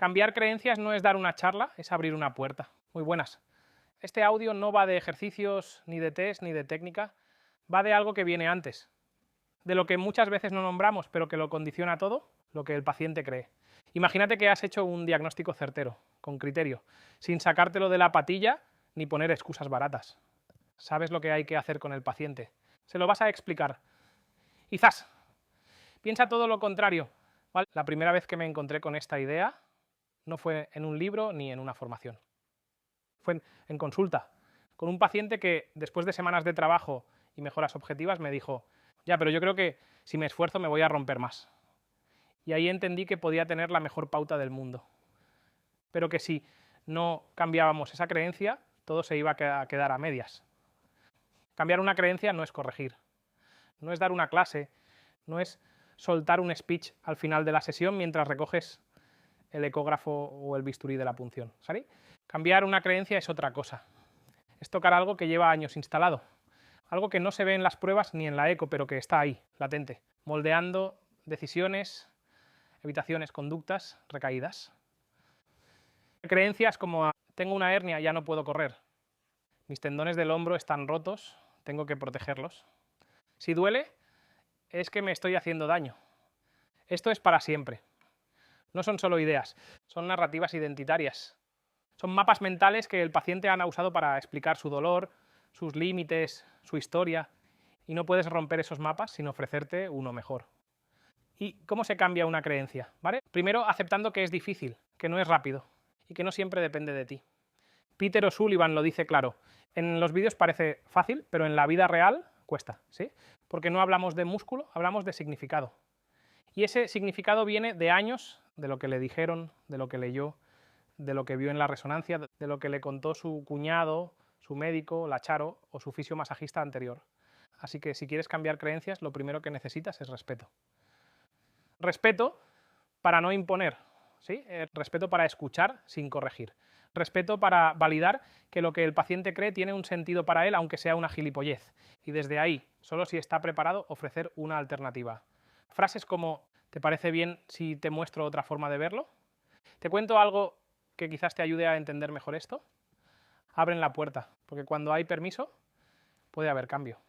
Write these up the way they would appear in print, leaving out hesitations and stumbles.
Cambiar creencias no es dar una charla, es abrir una puerta. Muy buenas. Este audio no va de ejercicios, ni de test, ni de técnica, va de algo que viene antes, de lo que muchas veces no nombramos, pero que lo condiciona todo, lo que el paciente cree. Imagínate que has hecho un diagnóstico certero, con criterio, sin sacártelo de la patilla ni poner excusas baratas. Sabes lo que hay que hacer con el paciente. Se lo vas a explicar. Y ¡zas! Piensa todo lo contrario. ¿Vale? La primera vez que me encontré con esta idea no fue en un libro ni en una formación. Fue en consulta, con un paciente que después de semanas de trabajo y mejoras objetivas me dijo: ya, pero yo creo que si me esfuerzo me voy a romper más. Y ahí entendí que podía tener la mejor pauta del mundo, pero que si no cambiábamos esa creencia, todo se iba a quedar a medias. Cambiar una creencia no es corregir, no es dar una clase, no es soltar un speech al final de la sesión mientras recoges el ecógrafo o el bisturí de la punción. ¿Sabes? Cambiar una creencia es otra cosa. Es tocar algo que lleva años instalado, algo que no se ve en las pruebas ni en la eco, pero que está ahí, latente, moldeando decisiones, evitaciones, conductas, recaídas. Creencias como: tengo una hernia, ya no puedo correr. Mis tendones del hombro están rotos, tengo que protegerlos. Si duele, es que me estoy haciendo daño. Esto es para siempre. No son solo ideas, son narrativas identitarias. Son mapas mentales que el paciente ha usado para explicar su dolor, sus límites, su historia, y no puedes romper esos mapas sin ofrecerte uno mejor. ¿Y cómo se cambia una creencia? ¿Vale? Primero, aceptando que es difícil, que no es rápido y que no siempre depende de ti. Peter O'Sullivan lo dice claro: en los vídeos parece fácil, pero en la vida real cuesta, ¿sí? Porque no hablamos de músculo, hablamos de significado. Y ese significado viene de años, de lo que le dijeron, de lo que leyó, de lo que vio en la resonancia, de lo que le contó su cuñado, su médico, la Charo o su fisiomasajista anterior. Así que si quieres cambiar creencias, lo primero que necesitas es respeto. Respeto para no imponer, ¿sí? Respeto para escuchar sin corregir. Respeto para validar que lo que el paciente cree tiene un sentido para él, aunque sea una gilipollez. Y desde ahí, solo si está preparado, ofrecer una alternativa. Frases como: ¿te parece bien si te muestro otra forma de verlo? ¿Te cuento algo que quizás te ayude a entender mejor esto? Abren la puerta, porque cuando hay permiso, puede haber cambio.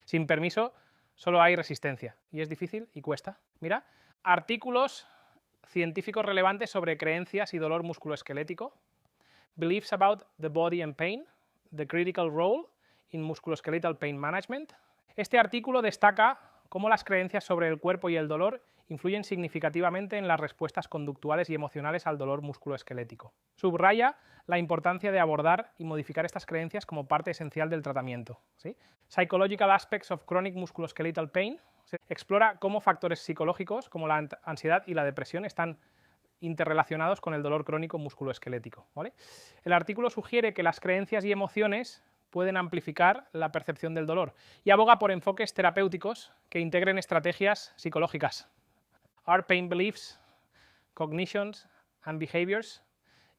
Sin permiso, solo hay resistencia, y es difícil y cuesta. Mira, artículos científicos relevantes sobre creencias y dolor musculoesquelético, Beliefs about the body and pain, the critical role in musculoskeletal pain management. Este artículo destaca cómo las creencias sobre el cuerpo y el dolor influyen significativamente en las respuestas conductuales y emocionales al dolor musculoesquelético. Subraya la importancia de abordar y modificar estas creencias como parte esencial del tratamiento, ¿sí? Psychological Aspects of Chronic Musculoskeletal Pain explora cómo factores psicológicos como la ansiedad y la depresión están interrelacionados con el dolor crónico musculoesquelético, ¿vale? El artículo sugiere que las creencias y emociones pueden amplificar la percepción del dolor y aboga por enfoques terapéuticos que integren estrategias psicológicas. Are pain beliefs, cognitions and behaviors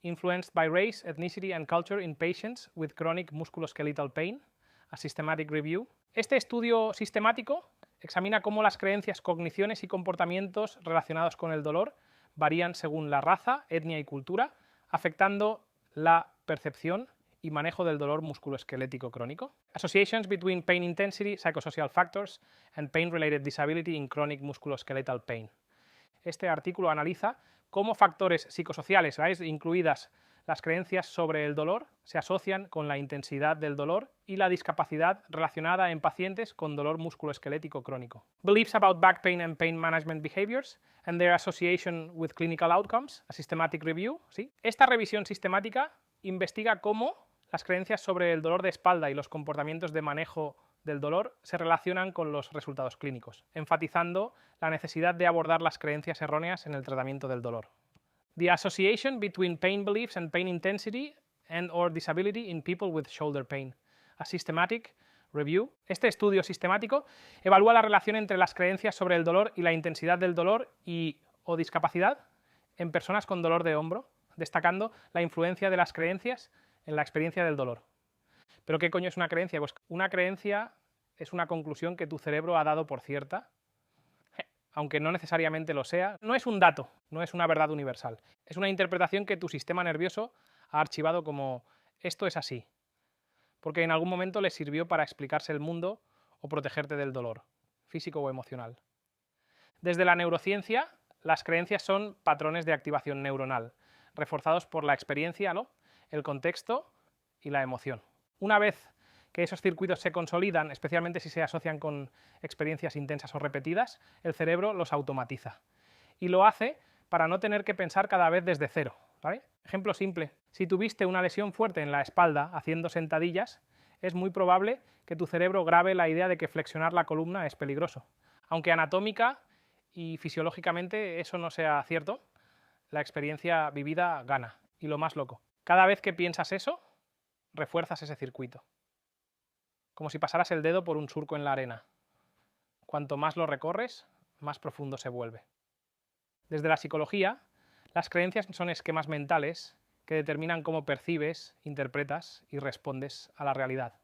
influenced by race, ethnicity and culture in patients with chronic musculoskeletal pain? A systematic review. Este estudio sistemático examina cómo las creencias, cogniciones y comportamientos relacionados con el dolor varían según la raza, etnia y cultura, afectando la percepción y manejo del dolor musculoesquelético crónico. Associations between pain intensity, psychosocial factors and pain-related disability in chronic musculoskeletal pain. Este artículo analiza cómo factores psicosociales, ¿veis?, incluidas las creencias sobre el dolor, se asocian con la intensidad del dolor y la discapacidad relacionada en pacientes con dolor musculoesquelético crónico. Beliefs about back pain and pain management behaviors and their association with clinical outcomes, a systematic review. ¿Sí? Esta revisión sistemática investiga cómo las creencias sobre el dolor de espalda y los comportamientos de manejo del dolor se relacionan con los resultados clínicos, enfatizando la necesidad de abordar las creencias erróneas en el tratamiento del dolor. The association between pain beliefs and pain intensity and/or disability in people with shoulder pain. A systematic review. Este estudio sistemático evalúa la relación entre las creencias sobre el dolor y la intensidad del dolor o discapacidad en personas con dolor de hombro, destacando la influencia de las creencias en la experiencia del dolor. ¿Pero qué coño es una creencia? Pues una creencia es una conclusión que tu cerebro ha dado por cierta aunque no necesariamente lo sea, no es un dato, no es una verdad universal. Es una interpretación que tu sistema nervioso ha archivado como esto es así, porque en algún momento le sirvió para explicarse el mundo o protegerte del dolor, físico o emocional. Desde la neurociencia, las creencias son patrones de activación neuronal, reforzados por la experiencia, ¿no?, el contexto y la emoción. Una vez que esos circuitos se consolidan, especialmente si se asocian con experiencias intensas o repetidas, el cerebro los automatiza. Y lo hace para no tener que pensar cada vez desde cero, ¿vale? Ejemplo simple: si tuviste una lesión fuerte en la espalda haciendo sentadillas, es muy probable que tu cerebro grabe la idea de que flexionar la columna es peligroso. Aunque anatómica y fisiológicamente eso no sea cierto, la experiencia vivida gana. Y lo más loco, cada vez que piensas eso, refuerzas ese circuito. Como si pasaras el dedo por un surco en la arena. Cuanto más lo recorres, más profundo se vuelve. Desde la psicología, las creencias son esquemas mentales que determinan cómo percibes, interpretas y respondes a la realidad.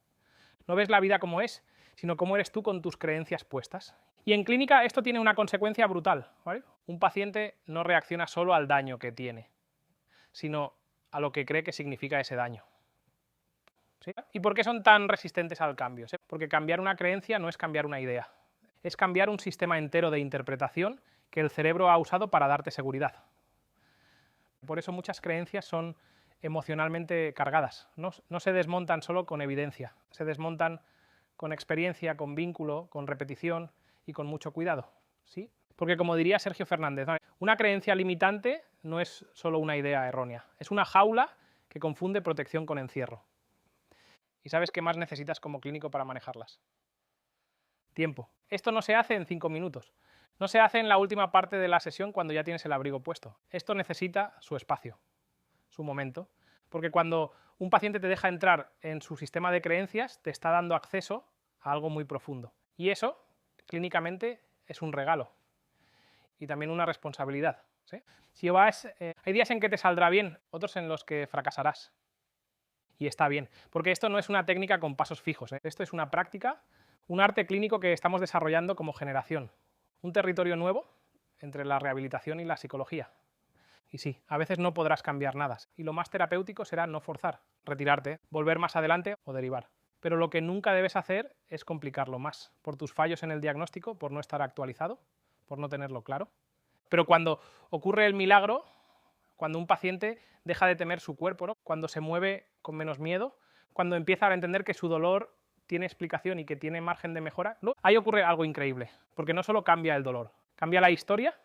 No ves la vida como es, sino cómo eres tú con tus creencias puestas. Y en clínica esto tiene una consecuencia brutal, ¿vale? Un paciente no reacciona solo al daño que tiene, sino a lo que cree que significa ese daño. ¿Sí? ¿Y por qué son tan resistentes al cambio? ¿Sí? Porque cambiar una creencia no es cambiar una idea, es cambiar un sistema entero de interpretación que el cerebro ha usado para darte seguridad. Por eso muchas creencias son emocionalmente cargadas, no se desmontan solo con evidencia, se desmontan con experiencia, con vínculo, con repetición y con mucho cuidado. ¿Sí? Porque como diría Sergio Fernández, una creencia limitante no es solo una idea errónea, es una jaula que confunde protección con encierro. ¿Y sabes qué más necesitas como clínico para manejarlas? Tiempo. Esto no se hace en 5 minutos. No se hace en la última parte de la sesión cuando ya tienes el abrigo puesto. Esto necesita su espacio, su momento. Porque cuando un paciente te deja entrar en su sistema de creencias, te está dando acceso a algo muy profundo. Y eso, clínicamente, es un regalo. Y también una responsabilidad. ¿Sí? Si vas, hay días en que te saldrá bien, otros en los que fracasarás. Y está bien, porque esto no es una técnica con pasos fijos, ¿eh? Esto es una práctica, un arte clínico que estamos desarrollando como generación, un territorio nuevo entre la rehabilitación y la psicología. Y sí, a veces no podrás cambiar nada, y lo más terapéutico será no forzar, retirarte, volver más adelante o derivar. Pero lo que nunca debes hacer es complicarlo más, por tus fallos en el diagnóstico, por no estar actualizado, por no tenerlo claro. Pero cuando ocurre el milagro, cuando un paciente deja de temer su cuerpo, ¿no?, cuando se mueve con menos miedo, cuando empieza a entender que su dolor tiene explicación y que tiene margen de mejora, ¿no?, ahí ocurre algo increíble, porque no solo cambia el dolor, cambia la historia,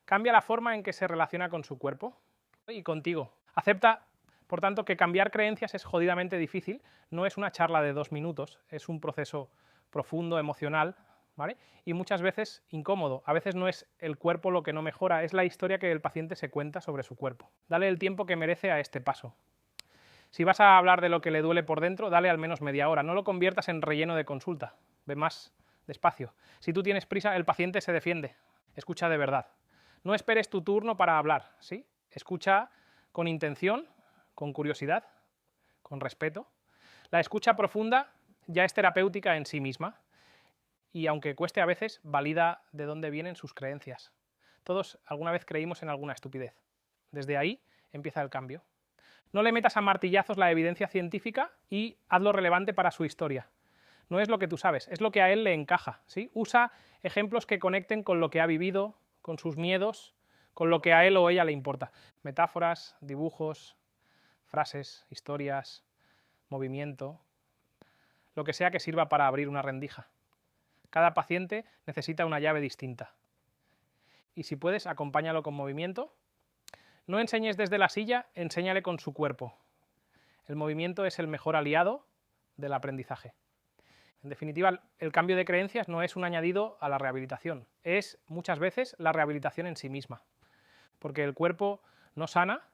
cambia la forma en que se relaciona con su cuerpo y contigo. Acepta, por tanto, que cambiar creencias es jodidamente difícil, no es una charla de 2 minutos, es un proceso profundo, emocional, ¿vale? Y muchas veces incómodo. A veces no es el cuerpo lo que no mejora, es la historia que el paciente se cuenta sobre su cuerpo. Dale el tiempo que merece a este paso. Si vas a hablar de lo que le duele por dentro, dale al menos media hora. No lo conviertas en relleno de consulta. Ve más despacio. Si tú tienes prisa, el paciente se defiende. Escucha de verdad. No esperes tu turno para hablar, ¿sí? Escucha con intención, con curiosidad, con respeto. La escucha profunda ya es terapéutica en sí misma. Y aunque cueste a veces, valida de dónde vienen sus creencias. Todos alguna vez creímos en alguna estupidez. Desde ahí empieza el cambio. No le metas a martillazos la evidencia científica y hazlo relevante para su historia. No es lo que tú sabes, es lo que a él le encaja, ¿sí? Usa ejemplos que conecten con lo que ha vivido, con sus miedos, con lo que a él o ella le importa. Metáforas, dibujos, frases, historias, movimiento, lo que sea que sirva para abrir una rendija. Cada paciente necesita una llave distinta. Y si puedes, acompáñalo con movimiento. No enseñes desde la silla, enséñale con su cuerpo. El movimiento es el mejor aliado del aprendizaje. En definitiva, el cambio de creencias no es un añadido a la rehabilitación, es muchas veces la rehabilitación en sí misma. Porque el cuerpo no sana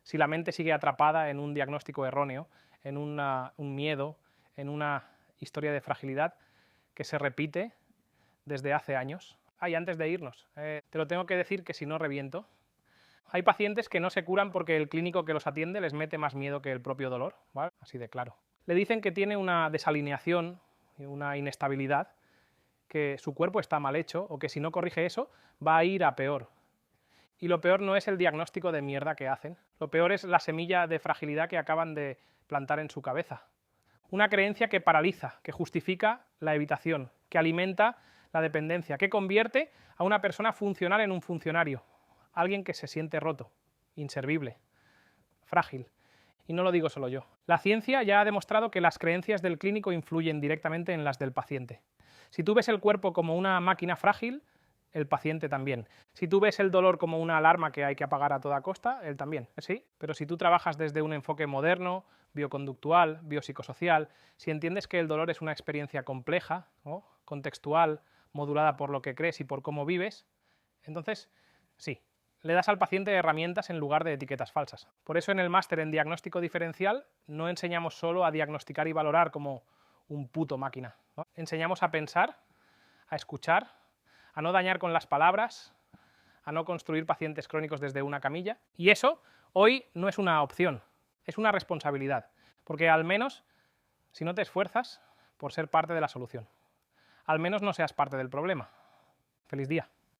si la mente sigue atrapada en un diagnóstico erróneo, en un miedo, en una historia de fragilidad que se repite desde hace años. Y antes de irnos, te lo tengo que decir que si no reviento. Hay pacientes que no se curan porque el clínico que los atiende les mete más miedo que el propio dolor, ¿vale? Así de claro. Le dicen que tiene una desalineación y una inestabilidad que su cuerpo está mal hecho o que si no corrige eso va a ir a peor. Y lo peor no es el diagnóstico de mierda que hacen, lo peor es la semilla de fragilidad que acaban de plantar en su cabeza. Una creencia que paraliza, que justifica la evitación, que alimenta la dependencia, que convierte a una persona funcional en un funcionario, alguien que se siente roto, inservible, frágil. Y no lo digo solo yo. La ciencia ya ha demostrado que las creencias del clínico influyen directamente en las del paciente. Si tú ves el cuerpo como una máquina frágil, el paciente también. Si tú ves el dolor como una alarma que hay que apagar a toda costa, él también. Sí, pero si tú trabajas desde un enfoque moderno, bioconductual, biopsicosocial, si entiendes que el dolor es una experiencia compleja, ¿no?, contextual, modulada por lo que crees y por cómo vives, entonces sí, le das al paciente herramientas en lugar de etiquetas falsas. Por eso en el máster en diagnóstico diferencial no enseñamos solo a diagnosticar y valorar como un puto máquina, ¿no? Enseñamos a pensar, a escuchar, a no dañar con las palabras, a no construir pacientes crónicos desde una camilla. Y eso hoy no es una opción, es una responsabilidad, porque al menos, si no te esfuerzas por ser parte de la solución, al menos no seas parte del problema. Feliz día.